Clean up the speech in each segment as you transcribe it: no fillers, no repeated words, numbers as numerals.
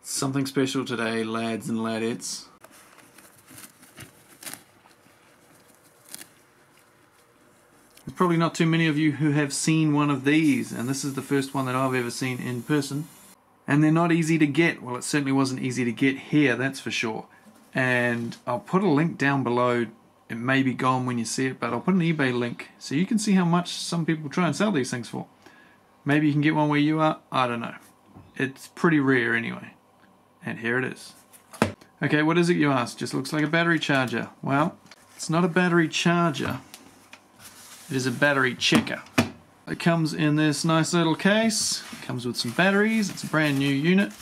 Something special today, lads and ladettes. There's probably not too many of you who have seen one of these, and this is the first one that I've ever seen in person. And they're not easy to get. Well, it certainly wasn't easy to get here, that's for sure. And I'll put a link down below. It may be gone when you see it, but I'll put an eBay link so you can see how much some people try and sell these things for. Maybe you can get one where you are, I don't know. It's pretty rare anyway. And here it is. Okay, what is it, you ask? Just looks like a battery charger. Well, it's not a battery charger. It is a battery checker. It comes in this nice little case. It comes with some batteries. It's a brand new unit.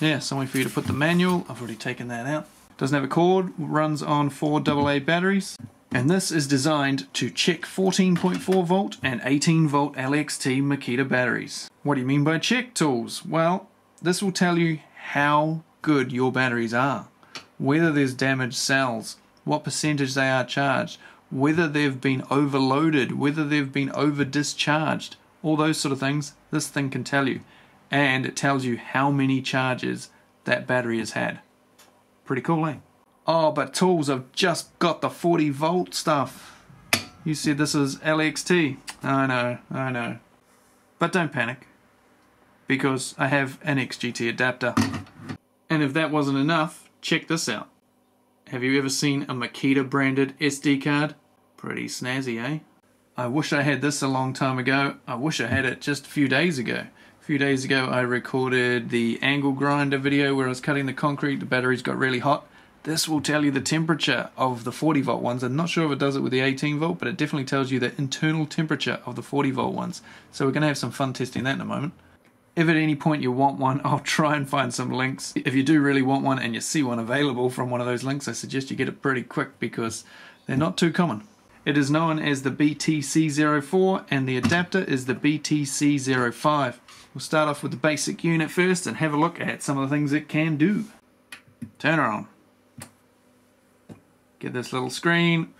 Yeah, somewhere for you to put the manual. I've already taken that out. Doesn't have a cord. Runs on 4 AA batteries. And this is designed to check 14.4 volt and 18 volt LXT Makita batteries. What do you mean by check, tools? Well, this will tell you how good your batteries are, whether there's damaged cells, what percentage they are charged, whether they've been overloaded, whether they've been over discharged, all those sort of things. This thing can tell you, and it tells you how many charges that battery has had. Pretty cool, eh? Oh, but tools, I've just got the 40 volt stuff. You said this is LXT. I know. But don't panic, because I have an XGT adapter. And if that wasn't enough, check this out. Have you ever seen a Makita branded SD card? Pretty snazzy, eh? I wish I had this a long time ago. I wish I had it just a few days ago. A few days ago I recorded the angle grinder video where I was cutting the concrete. The batteries got really hot. This will tell you the temperature of the 40 volt ones. I'm not sure if it does it with the 18 volt, but it definitely tells you the internal temperature of the 40 volt ones. So we're going to have some fun testing that in a moment. If at any point you want one, I'll try and find some links. If you do really want one and you see one available from one of those links, I suggest you get it pretty quick because they're not too common. It is known as the BTC04 and the adapter is the BTC05. We'll start off with the basic unit first and have a look at some of the things it can do. Turn her on. Get this little screen.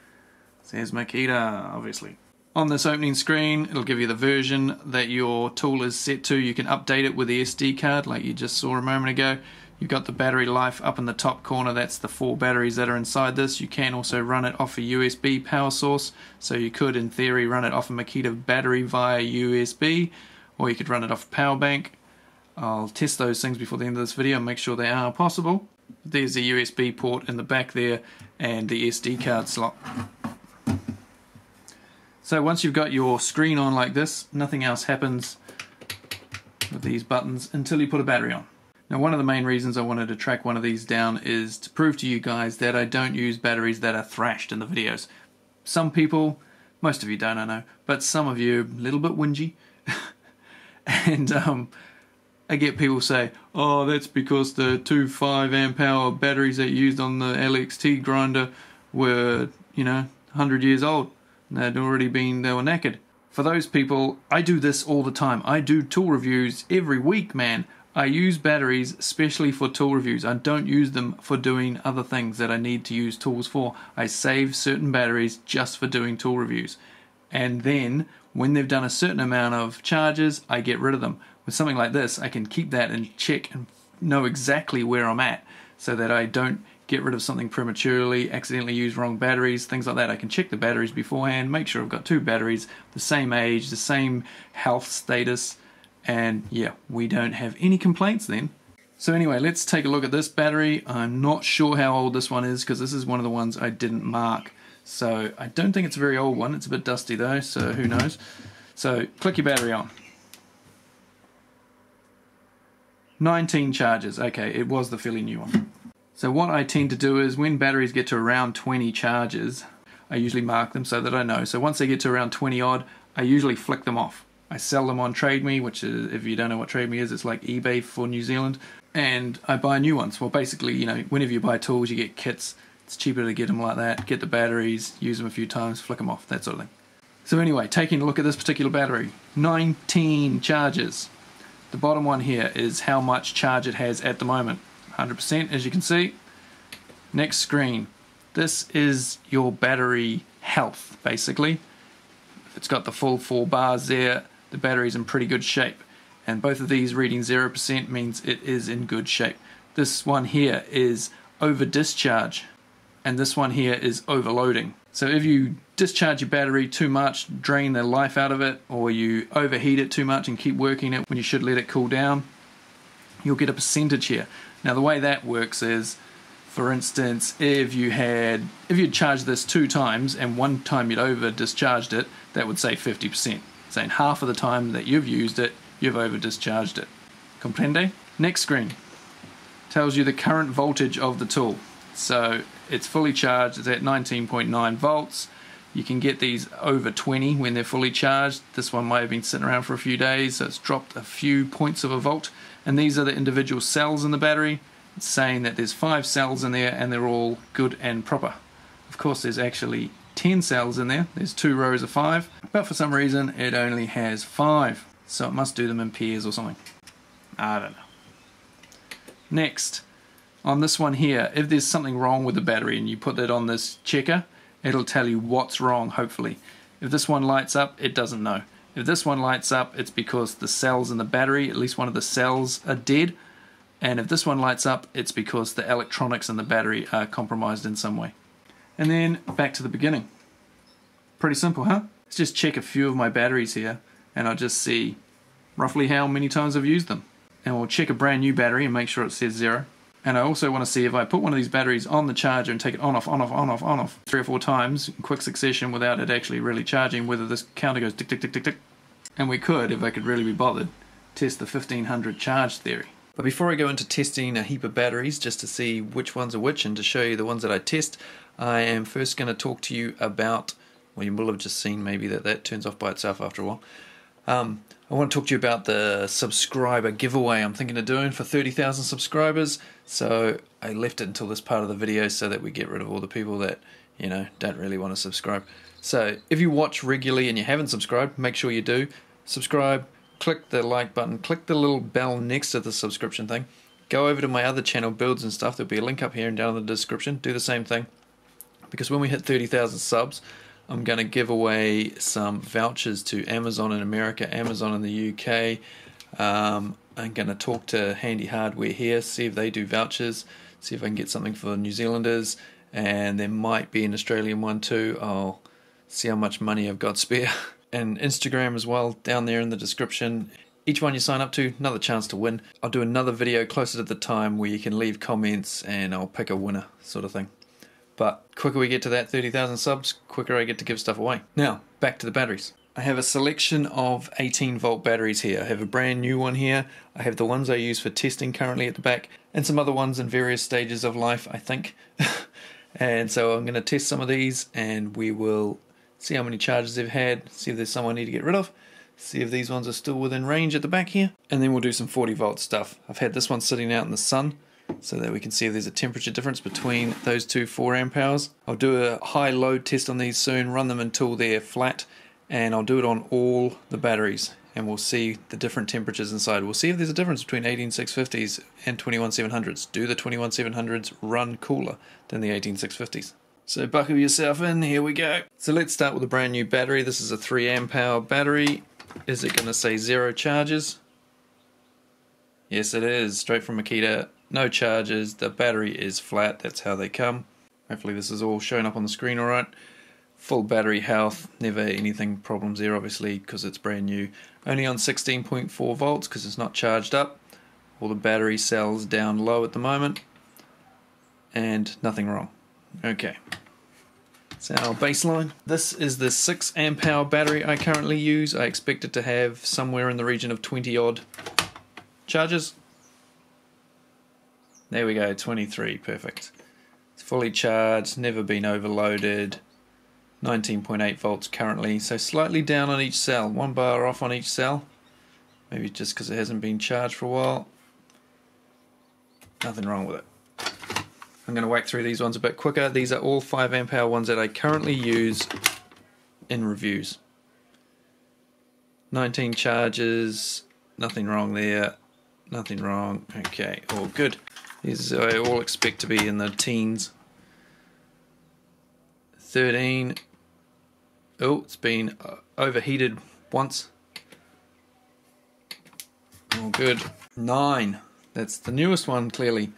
It says Makita, obviously. On this opening screen, it'll give you the version that your tool is set to. You can update it with the SD card like you just saw a moment ago. You've got the battery life up in the top corner. That's the 4 batteries that are inside this. You can also run it off a USB power source. So you could, in theory, run it off a Makita battery via USB, or you could run it off a power bank. I'll test those things before the end of this video and make sure they are possible. There's the USB port in the back there and the SD card slot. So once you've got your screen on like this, nothing else happens with these buttons until you put a battery on. Now, one of the main reasons I wanted to track one of these down is to prove to you guys that I don't use batteries that are thrashed in the videos. Some people, most of you don't, I know, but some of you a little bit whingy. And I get people say, oh, that's because the 2 5 amp hour batteries that you used on the LXT grinder were, 100 years old. They'd already been, they were knackered. For those people, I do this all the time. I do tool reviews every week, man. I use batteries especially for tool reviews. I don't use them for doing other things that I need to use tools for. I save certain batteries just for doing tool reviews. And then, when they've done a certain amount of charges, I get rid of them. With something like this, I can keep that and check and know exactly where I'm at so that I don't get rid of something prematurely, accidentally use wrong batteries, things like that. I can check the batteries beforehand, make sure I've got 2 batteries, the same age, the same health status, and yeah, we don't have any complaints then. So anyway, let's take a look at this battery. I'm not sure how old this one is because this is one of the ones I didn't mark. So I don't think it's a very old one. It's a bit dusty though, so who knows. So click your battery on. 19 charges. Okay, it was the fairly new one. So what I tend to do is when batteries get to around 20 charges, I usually mark them so that I know. So once they get to around 20 odd, I usually flick them off. I sell them on TradeMe, which is, if you don't know what TradeMe is, it's like eBay for New Zealand. And I buy new ones. Well, basically, whenever you buy tools, you get kits. It's cheaper to get them like that. Get the batteries, use them a few times, flick them off, that sort of thing. So anyway, taking a look at this particular battery, 19 charges. The bottom one here is how much charge it has at the moment. 100%, as you can see. Next screen. This is your battery health, basically. If it's got the full 4 bars there, the battery's in pretty good shape. and both of these reading 0% means it is in good shape. This one here is over discharge, and this one here is overloading. So if you discharge your battery too much, drain the life out of it, or you overheat it too much and keep working it when you should let it cool down, you'll get a percentage here. Now the way that works is, for instance, if you'd charged this 2 times and 1 time you'd over discharged it, that would say 50%. Saying half of the time that you've used it, you've over discharged it. Comprende? Next screen tells you the current voltage of the tool. So it's fully charged, it's at 19.9 volts. You can get these over 20 when they're fully charged. This one might have been sitting around for a few days, so it's dropped a few points of a volt. And these are the individual cells in the battery. It's saying that there's 5 cells in there and they're all good and proper. Of course there's actually 10 cells in there. There's 2 rows of 5, but for some reason it only has 5. So it must do them in pairs or something. I don't know. Next, on this one here, if there's something wrong with the battery and you put that on this checker, it'll tell you what's wrong, hopefully. If this one lights up, it doesn't know. If this one lights up, it's because the cells in the battery, at least one of the cells, are dead. And if this one lights up, it's because the electronics in the battery are compromised in some way. And then back to the beginning. Pretty simple, huh? Let's just check a few of my batteries here, and I'll just see roughly how many times I've used them. And we'll check a brand new battery and make sure it says 0. And I also want to see if I put one of these batteries on the charger and take it on off 3 or 4 times in quick succession without it actually really charging, whether this counter goes tick tick tick tick tick. And we could, if I could really be bothered, test the 1500 charge theory. But before I go into testing a heap of batteries just to see which ones are which and to show you the ones that I test, I am first going to talk to you about, well, you will have just seen maybe that turns off by itself after a while. I want to talk to you about the subscriber giveaway I'm thinking of doing for 30,000 subscribers. So I left it until this part of the video so that we get rid of all the people that, you know, don't really want to subscribe. So if you watch regularly and you haven't subscribed, make sure you do. Subscribe, click the like button, click the little bell next to the subscription thing. Go over to my other channel, Builds and Stuff. There'll be a link up here and down in the description. Do the same thing. Because when we hit 30,000 subs, I'm going to give away some vouchers to Amazon in America, Amazon in the UK. I'm going to talk to Handy Hardware here, see if they do vouchers, see if I can get something for New Zealanders, and there might be an Australian one too. I'll see how much money I've got spare. And Instagram as well, down there in the description. Each one you sign up to, another chance to win. I'll do another video closer to the time where you can leave comments and I'll pick a winner, sort of thing. But quicker we get to that 30,000 subs, quicker I get to give stuff away. Now, back to the batteries. I have a selection of 18 volt batteries here. I have a brand new one here. I have the ones I use for testing currently at the back, and some other ones in various stages of life, I think. And so I'm going to test some of these, and we will see how many charges they've had, see if there's some I need to get rid of, see if these ones are still within range at the back here, and then we'll do some 40 volt stuff. I've had this one sitting out in the sun, so that we can see if there's a temperature difference between those two 4 amp hours. I'll do a high load test on these soon, run them until they're flat, and I'll do it on all the batteries, and we'll see the different temperatures inside. We'll see if there's a difference between 18650s and 21700s. Do the 21700s run cooler than the 18650s? So buckle yourself in, here we go. So let's start with a brand new battery. This is a 3 amp hour battery. Is it going to say 0 charges? Yes it is, straight from Makita. No charges, the battery is flat, that's how they come. Hopefully this is all showing up on the screen alright. Full battery health, never anything problems there obviously because it's brand new. Only on 16.4 volts because it's not charged up. All the battery cells down low at the moment. And nothing wrong. Okay. So our baseline. This is the 6 amp hour battery I currently use. I expect it to have somewhere in the region of 20 odd charges. There we go, 23, perfect. It's fully charged, never been overloaded. 19.8 volts currently, so slightly down on each cell. 1 bar off on each cell. Maybe just because it hasn't been charged for a while. Nothing wrong with it. I'm going to whack through these ones a bit quicker. These are all 5 amp hour ones that I currently use in reviews. 19 charges, nothing wrong there. Nothing wrong. Okay, all good. These I all expect to be in the teens. 13. Oh, it's been overheated once. All good. 9. That's the newest one, clearly.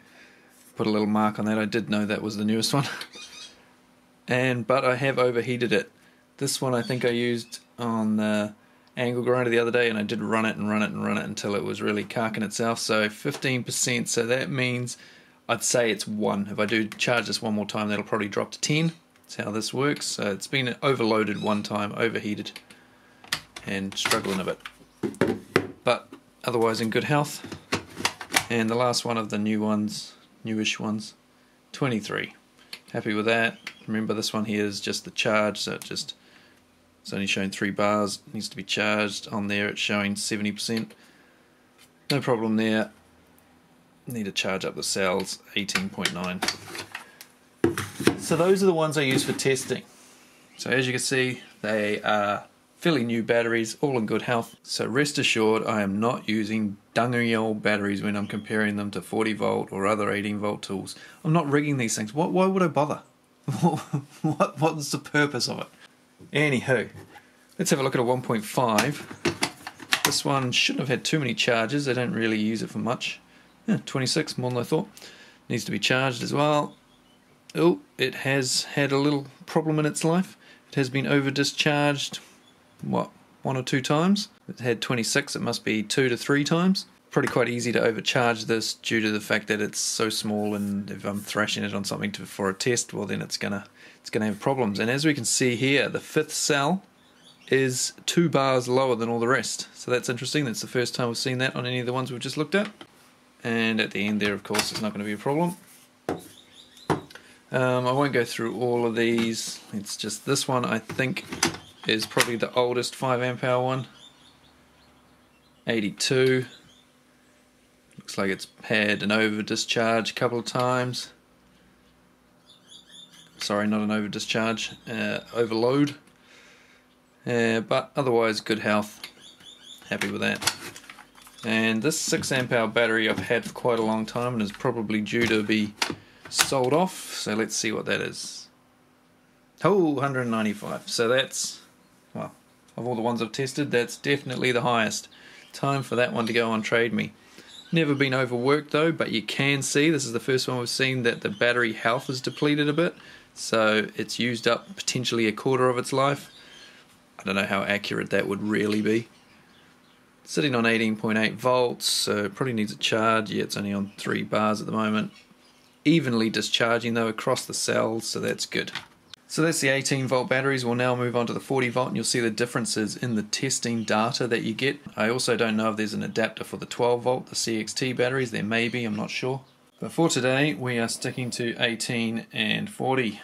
Put a little mark on that. I did know that was the newest one. But I have overheated it. This one I think I used on the angle grinder the other day, and I did run it until it was really carking itself. So 15%, so that means I'd say it's 1. If I do charge this one more time, that'll probably drop to 10. That's how this works. So it's been overloaded one time, overheated, and struggling a bit. But otherwise in good health. And the last one of the newish ones, 23. Happy with that. Remember, this one here is just the charge, so it's only showing 3 bars. It needs to be charged. On there it's showing 70%. No problem there. Need to charge up the cells, 18.9. So those are the ones I use for testing. So as you can see, they are fairly new batteries, all in good health. So rest assured, I am not using dungy old batteries when I'm comparing them to 40 volt or other 18 volt tools. I'm not rigging these things. Why would I bother? What's the purpose of it? Anywho, let's have a look at a 1.5. This one shouldn't have had too many charges. I don't really use it for much. Yeah, 26, more than I thought. Needs to be charged as well. Oh, it has had a little problem in its life. It has been over discharged, 1 or 2 times. It had 26, it must be 2 to 3 times. Probably quite easy to overcharge this due to the fact that it's so small, and if I'm thrashing it on something for a test, well then it's gonna have problems. And as we can see here, the 5th cell is 2 bars lower than all the rest. So that's interesting. That's the first time we've seen that on any of the ones we've just looked at. And at the end there, of course, it's not going to be a problem. I won't go through all of these. It's just this one, I think, is probably the oldest 5 amp hour one. 82. Looks like it's had an over discharge a couple of times. Sorry, not an over discharge, overload. But otherwise good health. Happy with that. And this 6 amp hour battery I've had for quite a long time and is probably due to be sold off. So let's see what that is. Oh, 195. So that's, well, of all the ones I've tested, that's definitely the highest. Time for that one to go on Trade Me. Never been overworked though, but you can see, this is the first one we've seen, that the battery health is depleted a bit. So it's used up potentially a quarter of its life. I don't know how accurate that would really be. Sitting on 18.8 volts, so it probably needs a charge. Yeah, it's only on 3 bars at the moment. Evenly discharging though across the cells, so that's good. So that's the 18 volt batteries. We'll now move on to the 40 volt, and you'll see the differences in the testing data that you get. I also don't know if there's an adapter for the 12 volt, the CXT batteries. There may be, I'm not sure. But for today, we are sticking to 18 and 40. You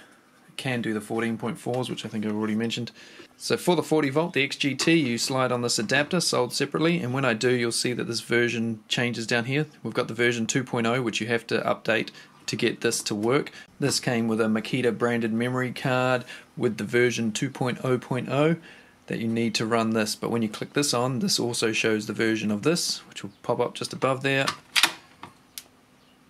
can do the 14.4s, which I think I've already mentioned. So for the 40 volt, the XGT, you slide on this adapter, sold separately, and when I do, you'll see that this version changes down here. We've got the version 2.0, which you have to update to get this to work. This came with a Makita branded memory card with the version 2.0.0 that you need to run this. But when you click this on, this also shows the version of this, which will pop up just above there.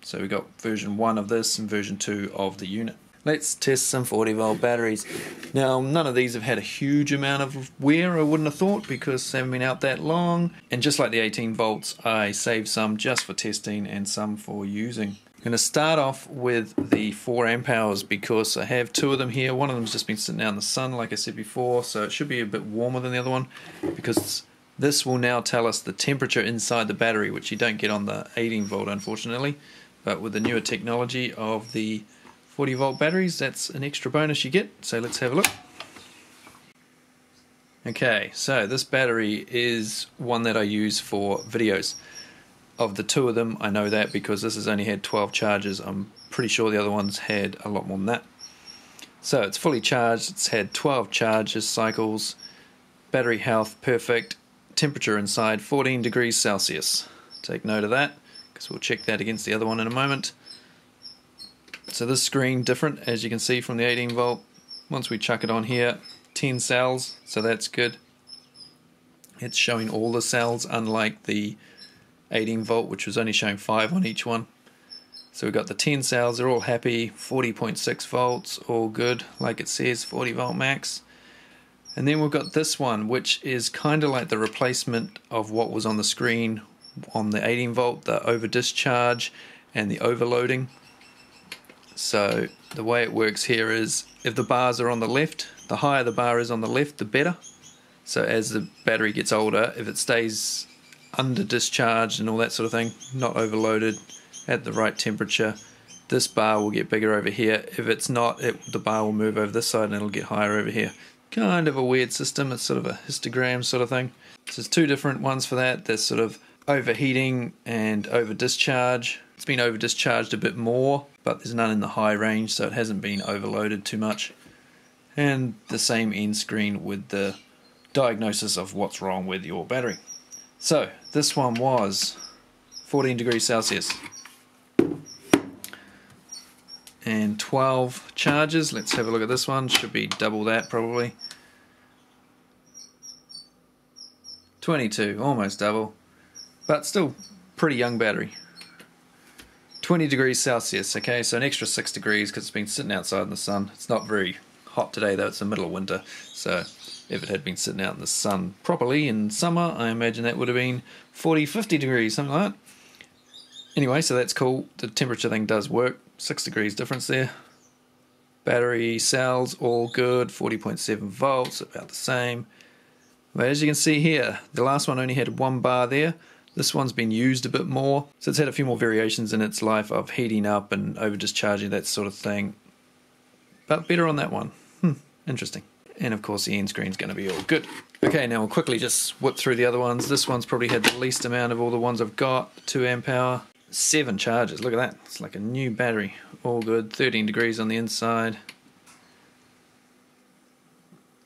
So we got version 1 of this and version 2 of the unit. Let's test some 40 volt batteries. Now, none of these have had a huge amount of wear, I wouldn't have thought, because they haven't been out that long. And just like the 18 volts, I saved some just for testing and some for using. I'm going to start off with the 4 amp hours because I have 2 of them here. One of them's just been sitting out in the sun, like I said before, so it should be a bit warmer than the other one, because this will now tell us the temperature inside the battery, which you don't get on the 18 volt, unfortunately. But with the newer technology of the 40 volt batteries, that's an extra bonus you get. So let's have a look. Okay, so this battery is one that I use for videos. Of the 2 of them, I know that because this has only had 12 charges. I'm pretty sure the other ones had a lot more than that. So it's fully charged, it's had 12 charges cycles, battery health perfect, temperature inside 14 degrees Celsius. Take note of that, because we'll check that against the other one in a moment. So this screen different, as you can see from the 18 volt. Once we chuck it on here, 10 cells, so that's good. It's showing all the cells, unlike the 18 volt, which was only showing 5 on each one. So we've got the 10 cells, they're all happy, 40.6 volts, all good, like it says, 40 volt max. And then we've got this one, which is kind of like the replacement of what was on the screen on the 18 volt, the over discharge and the overloading. So the way it works here is if the bars are on the left, the higher the bar is on the left, the better. So as the battery gets older, if it stays under discharged and all that sort of thing, not overloaded, at the right temperature, this bar will get bigger over here. If it's not, the bar will move over this side and it'll get higher over here. Kind of a weird system. It's sort of a histogram sort of thing. So there's two different ones for that. There's sort of overheating and over discharge. It's been over discharged a bit more, but there's none in the high range, so it hasn't been overloaded too much. And the same end screen with the diagnosis of what's wrong with your battery. So this one was 14 degrees Celsius and 12 charges. Let's have a look at this one. Should be double that probably. 22, almost double, but still pretty young battery. 20 degrees Celsius, okay, so an extra 6 degrees because it's been sitting outside in the sun. It's not very hot today though, it's the middle of winter, so if it had been sitting out in the sun properly in summer, I imagine that would have been 40, 50 degrees, something like that. Anyway, so that's cool. The temperature thing does work. 6 degrees difference there. Battery cells, all good. 40.7 volts, about the same. But as you can see here, the last one only had one bar there. This one's been used a bit more. So it's had a few more variations in its life of heating up and over discharging, that sort of thing. But better on that one. Interesting. And of course the end screen's going to be all good. Okay, now we'll quickly just whip through the other ones. This one's probably had the least amount of all the ones I've got. 2 amp hour, 7 charges. Look at that. It's like a new battery. All good. 13 degrees on the inside.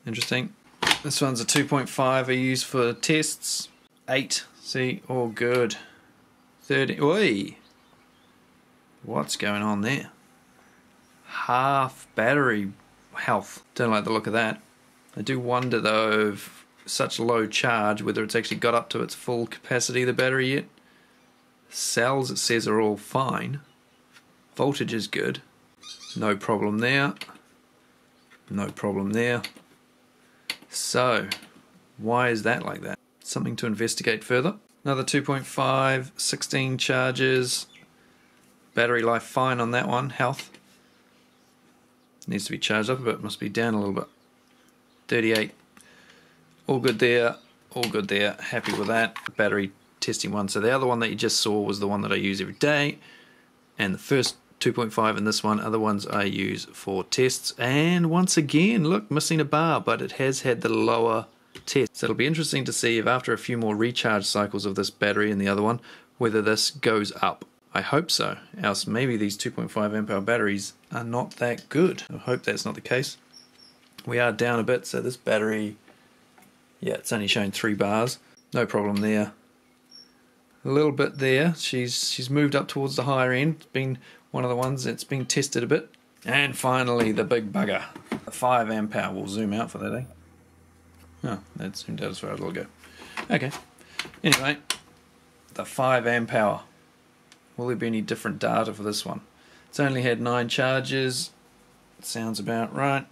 Interesting. This one's a 2.5 I use for tests. 8. See, all good. 30. Oi! What's going on there? Half battery health. Don't like the look of that. I do wonder though, if such low charge, whether it's actually got up to its full capacity of the battery yet. Cells, it says, are all fine. Voltage is good. No problem there. No problem there. So, why is that like that? Something to investigate further. Another 2.5, 16 charges. Battery life fine on that one. Health. Needs to be charged up a bit, must be down a little bit. 38. All good there, all good there. Happy with that. Battery testing one. So the other one that you just saw was the one that I use every day. And the first 2.5 and this one, other ones I use for tests. And once again, look, missing a bar, but it has had the lower test. So it'll be interesting to see if after a few more recharge cycles of this battery and the other one, whether this goes up. I hope so, else maybe these 2.5 amp hour batteries are not that good. I hope that's not the case. We are down a bit, so this battery, yeah, it's only showing 3 bars. No problem there. A little bit there. She's moved up towards the higher end. It's been one of the ones that's been tested a bit. And finally, the big bugger. The 5 amp hour. We'll zoom out for that, eh? Oh, that zoomed out as far as it'll go. Okay. Anyway, the 5 amp hour. Will there be any different data for this one? It's only had 9 charges. Sounds about right.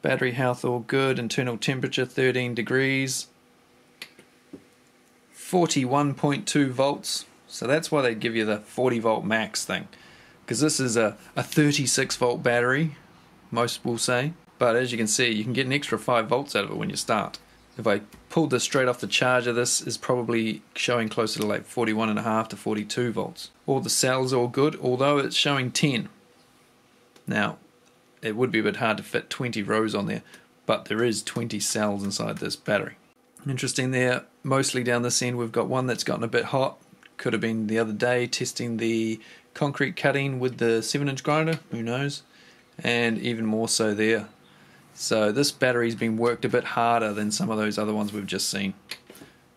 Battery health all good. Internal temperature 13 degrees. 41.2 volts. So that's why they give you the 40 volt max thing. Because this is a 36 volt battery, most will say. But as you can see, you can get an extra 5 volts out of it when you start. If I pulled this straight off the charger, this is probably showing closer to like 41.5 to 42 volts. All the cells are all good, although it's showing 10. Now, it would be a bit hard to fit 20 rows on there, but there is 20 cells inside this battery. Interesting there, mostly down this end we've got one that's gotten a bit hot. Could have been the other day testing the concrete cutting with the 7-inch grinder, who knows, and even more so there. So this battery's been worked a bit harder than some of those other ones we've just seen.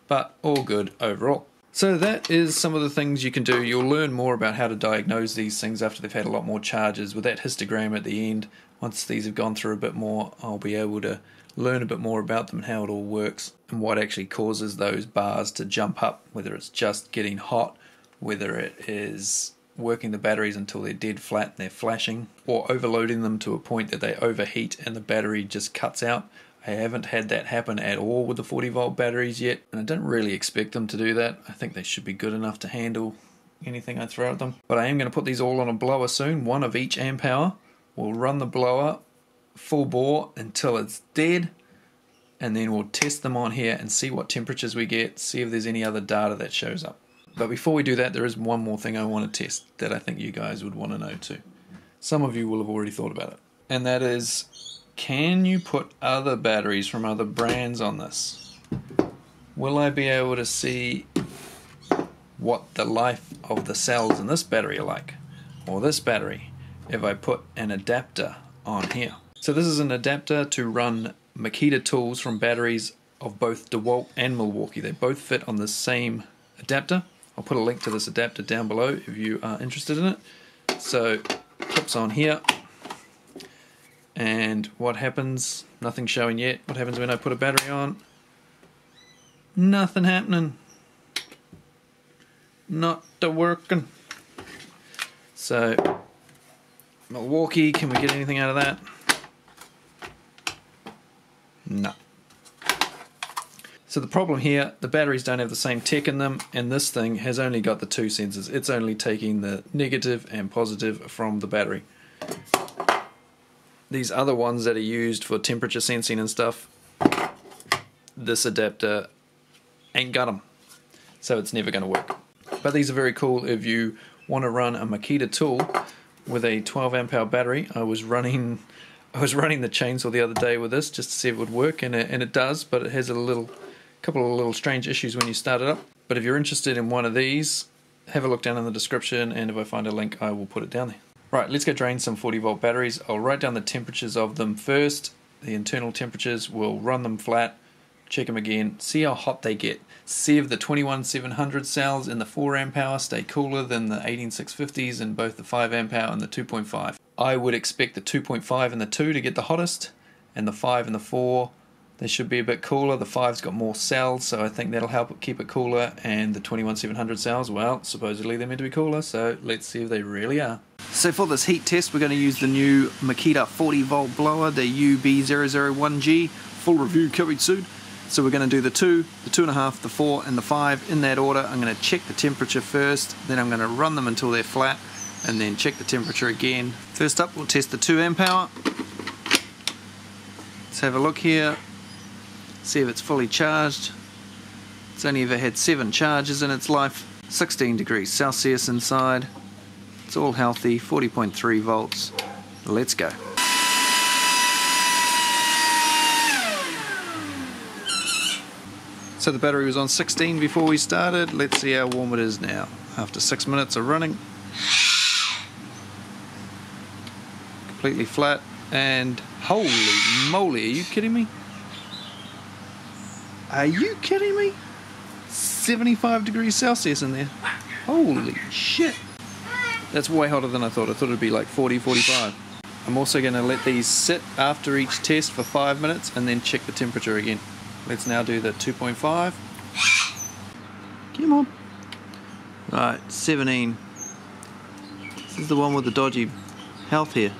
But all good overall. So that is some of the things you can do. You'll learn more about how to diagnose these things after they've had a lot more charges. With that histogram at the end, once these have gone through a bit more, I'll be able to learn a bit more about them and how it all works and what actually causes those bars to jump up, whether it's just getting hot, whether it is working the batteries until they're dead flat and they're flashing, or overloading them to a point that they overheat and the battery just cuts out. I haven't had that happen at all with the 40 volt batteries yet, and I don't really expect them to do that. I think they should be good enough to handle anything I throw at them. But I am going to put these all on a blower soon, one of each amp hour. We'll run the blower full bore until it's dead, and then we'll test them on here and see what temperatures we get, see if there's any other data that shows up. But before we do that, there is one more thing I want to test that I think you guys would want to know too. Some of you will have already thought about it. And that is, can you put other batteries from other brands on this? Will I be able to see what the life of the cells in this battery are like, or this battery, if I put an adapter on here? So this is an adapter to run Makita tools from batteries of both DeWalt and Milwaukee. They both fit on the same adapter. I'll put a link to this adapter down below if you are interested in it. So clips on here, and what happens? Nothing showing yet. What happens when I put a battery on? Nothing happening. Not working. So Milwaukee, can we get anything out of that? No. So the problem here, the batteries don't have the same tech in them, and this thing has only got the two sensors. It's only taking the negative and positive from the battery. These other ones that are used for temperature sensing and stuff, this adapter ain't got them. So it's never going to work. But these are very cool if you want to run a Makita tool with a 12 amp hour battery. I was running the chainsaw the other day with this just to see if it would work, and it does, but it has a couple of little strange issues when you start it up. But if you're interested in one of these, have a look down in the description, and if I find a link I will put it down there. Right, let's go drain some 40 volt batteries. I'll write down the temperatures of them first, the internal temperatures. We'll run them flat, check them again, see how hot they get. See if the 21700 cells in the 4 amp hour stay cooler than the 18650s in both the 5 amp hour and the 2.5. I would expect the 2.5 and the 2 to get the hottest, and the 5 and the 4, they should be a bit cooler. The 5's got more cells, so I think that'll help it keep it cooler, and the 21700 cells, well, supposedly they're meant to be cooler, so let's see if they really are. So for this heat test, we're going to use the new Makita 40 volt blower, the UB001G, full review coming soon. So we're going to do the 2, the 2.5, the 4 and the 5 in that order. I'm going to check the temperature first, then I'm going to run them until they're flat, and then check the temperature again. First up, we'll test the 2 amp hour. Let's have a look here, see if it's fully charged. It's only ever had 7 charges in its life. 16 degrees Celsius inside. It's all healthy, 40.3 volts. Let's go. So the battery was on 16 before we started. Let's see how warm it is now after 6 minutes of running. Completely flat, and holy moly, are you kidding me? Are you kidding me? 75 degrees Celsius in there. Holy shit. That's way hotter than I thought. I thought it'd be like 40, 45. I'm also going to let these sit after each test for 5 minutes and then check the temperature again. Let's now do the 2.5. Come on. Right, 17. This is the one with the dodgy health here.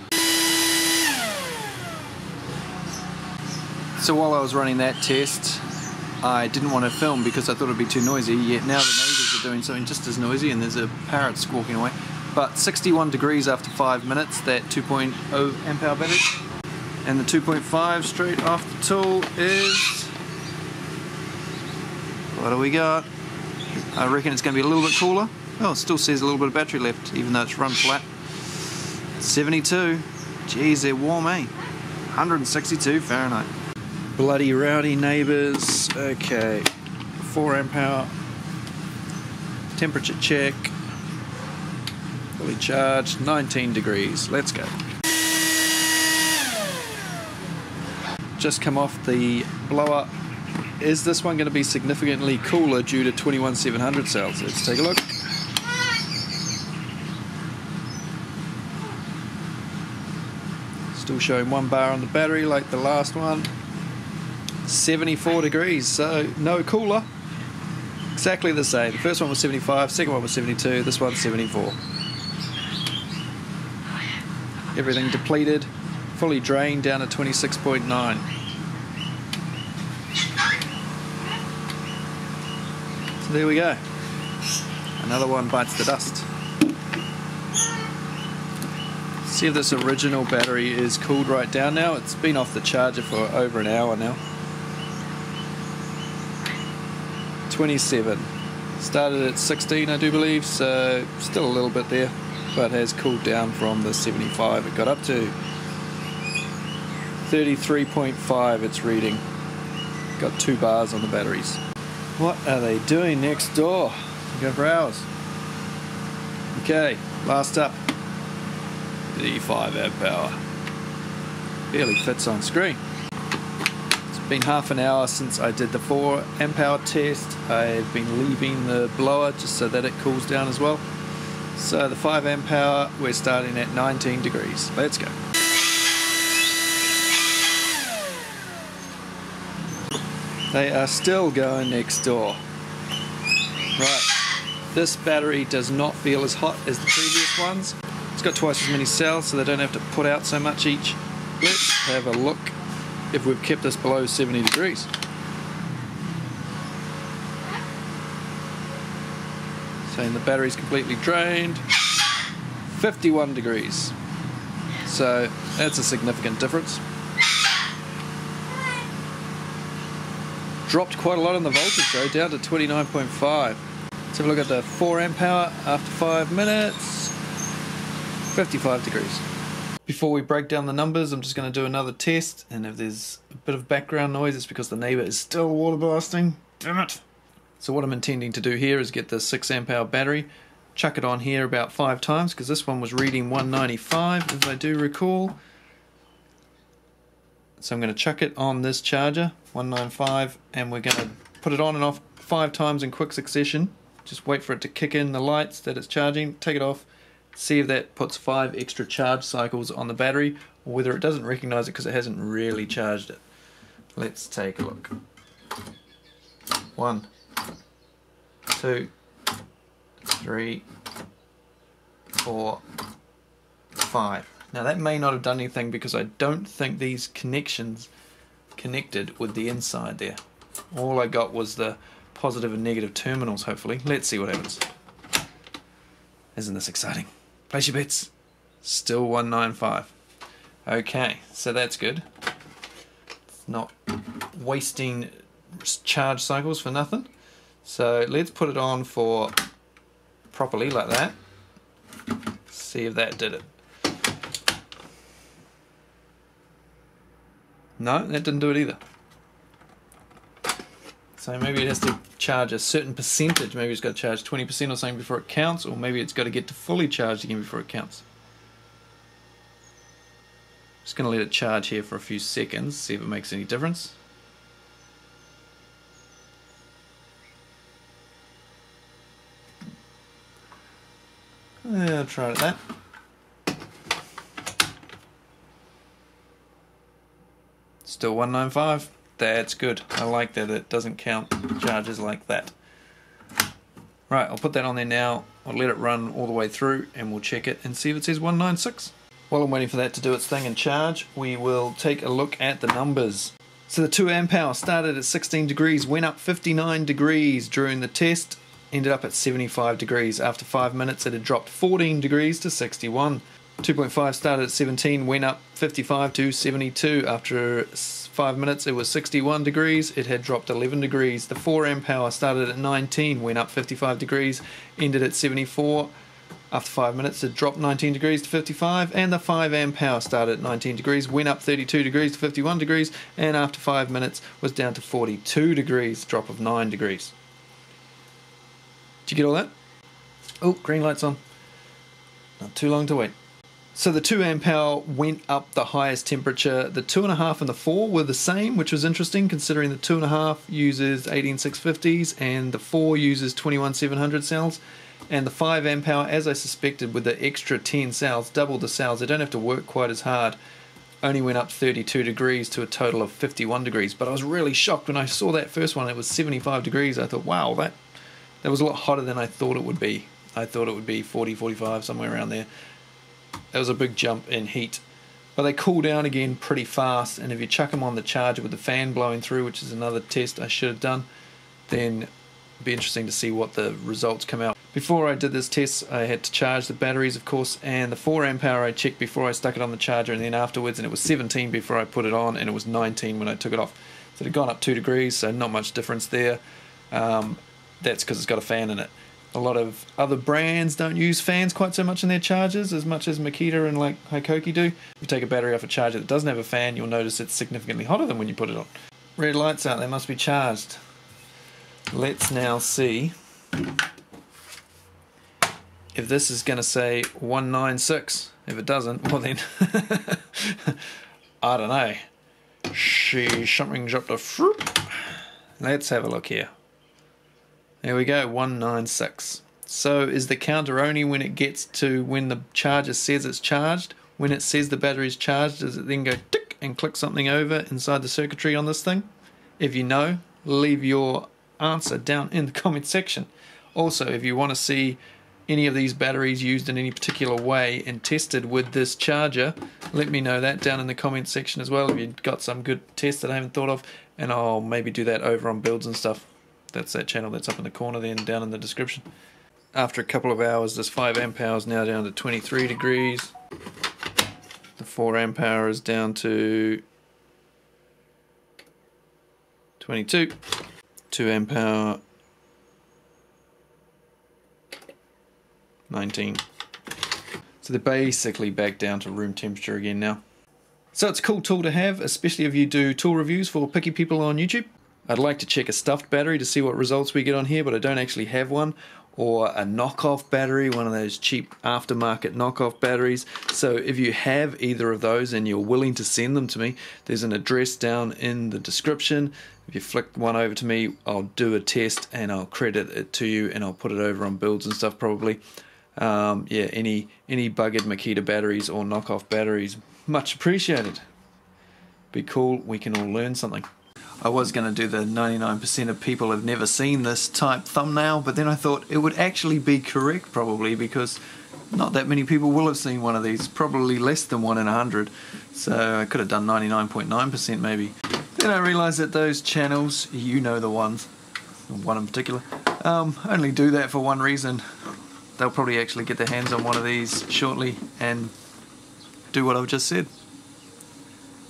So while I was running that test, I didn't want to film because I thought it'd be too noisy, yet now the neighbours are doing something just as noisy and there's a parrot squawking away. But 61 degrees after 5 minutes, that 2.0 amp hour battery. And the 2.5 straight off the tool is... what do we got? I reckon it's going to be a little bit cooler. Oh, it still says a little bit of battery left, even though it's run flat. 72. Geez, they're warm, eh? 162 Fahrenheit. Bloody rowdy neighbours. Okay. 4 amp hour. Temperature check. Fully charged. 19 degrees. Let's go. Just come off the blower. Is this one going to be significantly cooler due to 21700 cells? Let's take a look. Still showing 1 bar on the battery like the last one. 74 degrees, so no cooler. Exactly the same. The first one was 75, second one was 72, this one's 74. Everything depleted, fully drained down to 26.9. So there we go. Another one bites the dust. See if this original battery is cooled right down now. It's been off the charger for over an hour now. 27. Started at 16 I do believe, so still a little bit there, but has cooled down from the 75. It got up to 33.5 it's reading. Got 2 bars on the batteries. What are they doing next door? Go browse. Okay, last up. The 5 amp hour. Barely fits on screen. It's been half an hour since I did the 4 amp hour test. I've been leaving the blower just so that it cools down as well. So the 5 amp hour, we're starting at 19 degrees. Let's go. They are still going next door. Right, this battery does not feel as hot as the previous ones. It's got twice as many cells, so they don't have to put out so much each. Let's have a look if we've kept this below 70 degrees. Saying the battery's completely drained. 51 degrees. So that's a significant difference. Dropped quite a lot on the voltage though, down to 29.5. Let's have a look at the 4 amp hour after 5 minutes. 55 degrees. Before we break down the numbers, I'm just going to do another test, and if there's a bit of background noise, it's because the neighbour is still water blasting. Damn it! So what I'm intending to do here is get the 6 amp hour battery, chuck it on here about 5 times, because this one was reading 195 if I do recall. So I'm going to chuck it on this charger, 195, and we're going to put it on and off 5 times in quick succession. Just wait for it to kick in the lights that it's charging, take it off, see if that puts 5 extra charge cycles on the battery, or whether it doesn't recognize it because it hasn't really charged it. Let's take a look. 1, 2, 3, 4, 5. Now that may not have done anything because I don't think these connections connected with the inside there. All I got was the positive and negative terminals, hopefully. Let's see what happens. Isn't this exciting? Place your bets. Still 195. Okay, so that's good. It's not wasting charge cycles for nothing. So let's put it on for properly like that. See if that did it. No, that didn't do it either. So maybe it has to charge a certain percentage. Maybe it's got to charge 20% or something before it counts, or maybe it's got to get to fully charged again before it counts. Just going to let it charge here for a few seconds, see if it makes any difference. I'll try it at that. Still 195. That's good. I like that it doesn't count charges like that. Right, I'll put that on there now. I'll let it run all the way through and we'll check it and see if it says 196. While I'm waiting for that to do its thing and charge, we will take a look at the numbers. So the 2 amp hour started at 16 degrees, went up 59 degrees during the test, ended up at 75 degrees. After 5 minutes it had dropped 14 degrees to 61. 2.5 started at 17, went up 55 to 72. After 5 minutes it was 61 degrees, it had dropped 11 degrees. The 4 amp hour started at 19, went up 55 degrees, ended at 74. After 5 minutes it dropped 19 degrees to 55, and the 5 amp hour started at 19 degrees, went up 32 degrees to 51 degrees, and after 5 minutes was down to 42 degrees, drop of 9 degrees. Did you get all that? Oh, green light's on. Not too long to wait. So the 2 amp hour went up the highest temperature. The 2.5 and the 4 were the same, which was interesting considering the 2.5 uses 18650s and the 4 uses 21700 cells. And the 5 amp hour, as I suspected, with the extra 10 cells, doubled the cells. They don't have to work quite as hard. Only went up 32 degrees to a total of 51 degrees. But I was really shocked when I saw that first one. It was 75 degrees. I thought, wow, that was a lot hotter than I thought it would be. I thought it would be 40, 45, somewhere around there. That was a big jump in heat. But they cool down again pretty fast, and if you chuck them on the charger with the fan blowing through, which is another test I should have done, then be interesting to see what the results come out. Before I did this test, I had to charge the batteries, of course, and the 4 amp hour I checked before I stuck it on the charger, and then afterwards, and it was 17 before I put it on, and it was 19 when I took it off. So it had gone up 2 degrees, so not much difference there. That's because it's got a fan in it. A lot of other brands don't use fans quite so much in their chargers as much as Makita and like Hikoki do. If you take a battery off a charger that doesn't have a fan, you'll notice it's significantly hotter than when you put it on. Red lights out, they must be charged. Let's now see if this is going to say 196. If it doesn't, well then, I don't know. Something dropped a fruit. Let's have a look here. There we go, 196. So is the counter only when it gets to when the charger says it's charged? When it says the battery's charged, does it then go tick and click something over inside the circuitry on this thing? If you know, leave your answer down in the comment section. Also, if you want to see any of these batteries used in any particular way and tested with this charger, let me know that down in the comment section as well if you've got some good tests that I haven't thought of, and I'll maybe do that over on builds and stuff. That's that channel that's up in the corner there and down in the description. After a couple of hours, this 5 amp hour is now down to 23 degrees. The 4 amp hour is down to 22. 2 amp hour 19. So they're basically back down to room temperature again now. So it's a cool tool to have, especially if you do tool reviews for picky people on YouTube. I'd like to check a stuffed battery to see what results we get on here, but I don't actually have one. Or a knockoff battery, one of those cheap aftermarket knockoff batteries. So if you have either of those and you're willing to send them to me, there's an address down in the description. If you flick one over to me, I'll do a test and I'll credit it to you, and I'll put it over on builds and stuff probably. Yeah, any buggered Makita batteries or knockoff batteries, much appreciated. Be cool, we can all learn something. I was going to do the 99% of people have never seen this type thumbnail, but then I thought it would actually be correct probably, because not that many people will have seen one of these, probably less than 1 in 100. So I could have done 99.9% maybe. Then I realised that those channels, you know the ones, one in particular, only do that for one reason. They'll probably actually get their hands on one of these shortly and do what I've just said,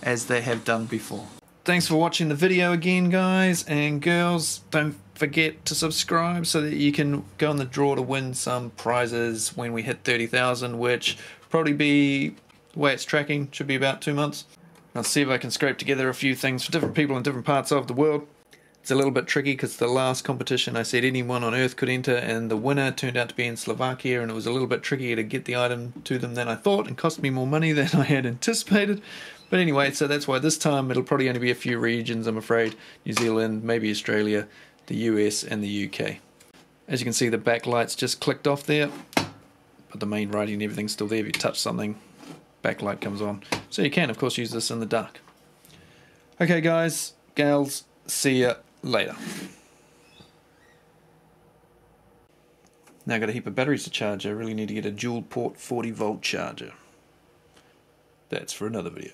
as they have done before. Thanks for watching the video again, guys and girls. Don't forget to subscribe so that you can go on the draw to win some prizes when we hit 30,000, which probably be, the way it's tracking, should be about 2 months. I'll see if I can scrape together a few things for different people in different parts of the world. It's a little bit tricky because the last competition I said anyone on earth could enter, and the winner turned out to be in Slovakia, and it was a little bit trickier to get the item to them than I thought, and cost me more money than I had anticipated. But anyway, so that's why this time it'll probably only be a few regions, I'm afraid. New Zealand, maybe Australia, the US and the UK. As you can see, the backlight's just clicked off there, but the main writing and everything's still there. If you touch something, backlight comes on. So you can, of course, use this in the dark. Okay, guys, gals, see ya later. Now I've got a heap of batteries to charge. I really need to get a dual port 40 volt charger. That's for another video.